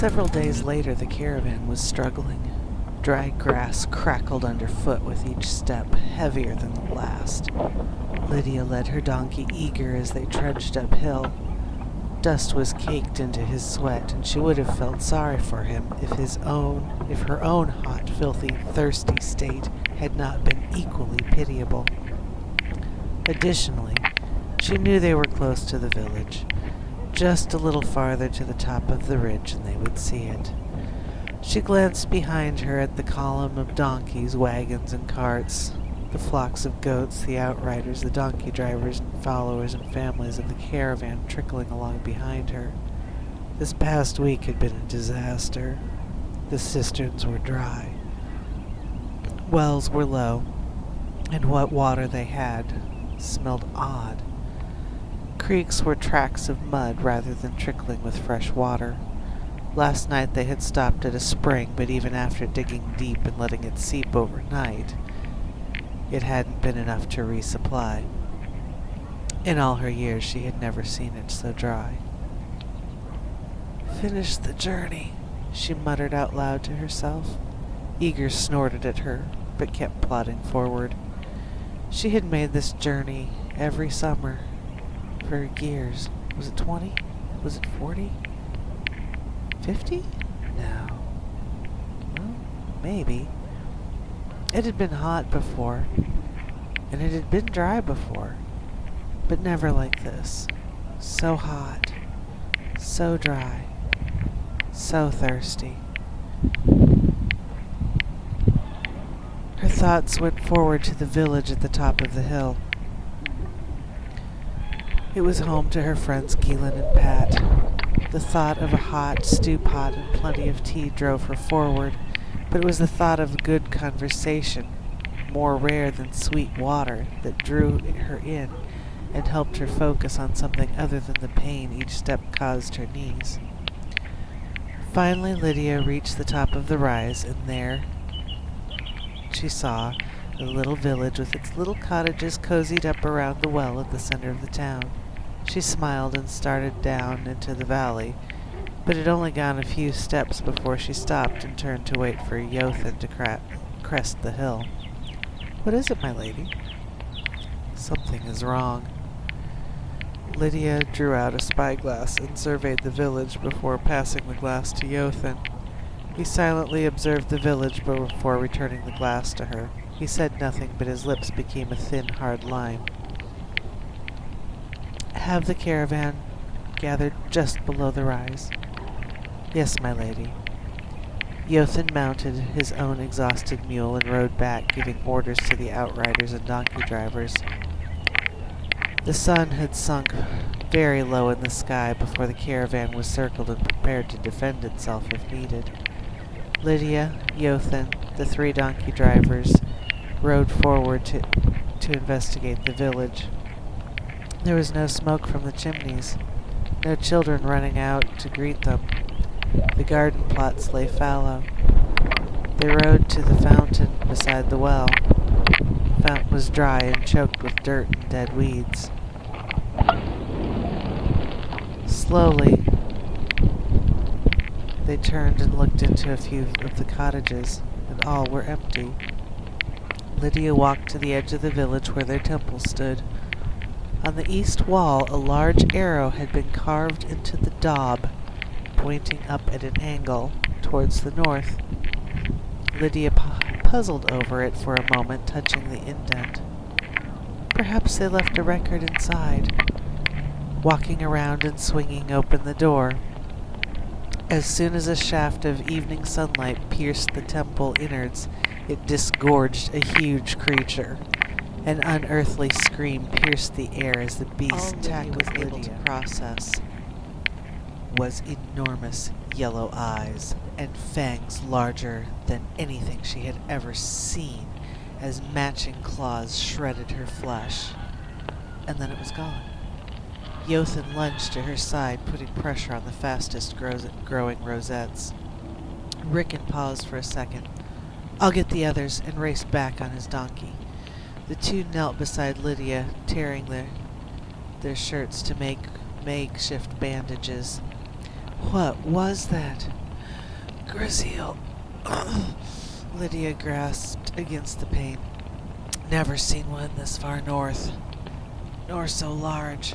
Several days later, the caravan was struggling. Dry grass crackled underfoot with each step, heavier than the last. Lydia led her donkey eager as they trudged uphill. Dust was caked into his sweat, and she would have felt sorry for him if her own hot, filthy, thirsty state had not been equally pitiable. Additionally, she knew they were close to the village. Just a little farther to the top of the ridge and they would see it. She glanced behind her at the column of donkeys, wagons, and carts, the flocks of goats, the outriders, the donkey drivers and followers and families of the caravan trickling along behind her. This past week had been a disaster. The cisterns were dry. Wells were low, and what water they had smelled odd. Creeks were tracks of mud rather than trickling with fresh water. Last night they had stopped at a spring, but even after digging deep and letting it seep overnight, it hadn't been enough to resupply. In all her years, she had never seen it so dry. "Finish the journey," she muttered out loud to herself. Eager snorted at her, but kept plodding forward. She had made this journey every summer for years. Was it 20? Was it 40? 50? No. Well, maybe. It had been hot before, and it had been dry before, but never like this. So hot, so dry, so thirsty. Her thoughts went forward to the village at the top of the hill. It was home to her friends Keelan and Pat. The thought of a hot stew pot and plenty of tea drove her forward, but it was the thought of good conversation, more rare than sweet water, that drew her in and helped her focus on something other than the pain each step caused her knees. Finally, Lydia reached the top of the rise, and there she saw the little village with its little cottages cozied up around the well at the center of the town. She smiled and started down into the valley, but had only gone a few steps before she stopped and turned to wait for Yothin to crest the hill. "What is it, my lady?" "Something is wrong." Lydia drew out a spyglass and surveyed the village before passing the glass to Yothin. He silently observed the village before returning the glass to her. He said nothing, but his lips became a thin, hard line. "Have the caravan gathered just below the rise?" "Yes, my lady." Yothin mounted his own exhausted mule and rode back, giving orders to the outriders and donkey drivers. The sun had sunk very low in the sky before the caravan was circled and prepared to defend itself if needed. Lydia, Yothin, the 3 donkey drivers, rode forward to investigate the village. There was no smoke from the chimneys, no children running out to greet them. The garden plots lay fallow. They rode to the fountain beside the well. The fountain was dry and choked with dirt and dead weeds. Slowly, they turned and looked into a few of the cottages, and all were empty. Lydia walked to the edge of the village where their temple stood. On the east wall, a large arrow had been carved into the daub, pointing up at an angle towards the north. Lydia puzzled over it for a moment, touching the indent. Perhaps they left a record inside. Walking around and swinging open the door, as soon as a shaft of evening sunlight pierced the temple innards, it disgorged a huge creature. An unearthly scream pierced the air as the beast was able to process was enormous yellow eyes and fangs larger than anything she had ever seen, as matching claws shredded her flesh. And then it was gone. Yothin lunged to her side, putting pressure on the fastest growing rosettes. Rickon paused for a second. "I'll get the others," and raced back on his donkey. The 2 knelt beside Lydia, tearing their shirts to make makeshift bandages. "What was that?" Grizzle. Lydia grasped against the pain. Never seen one this far north, nor so large.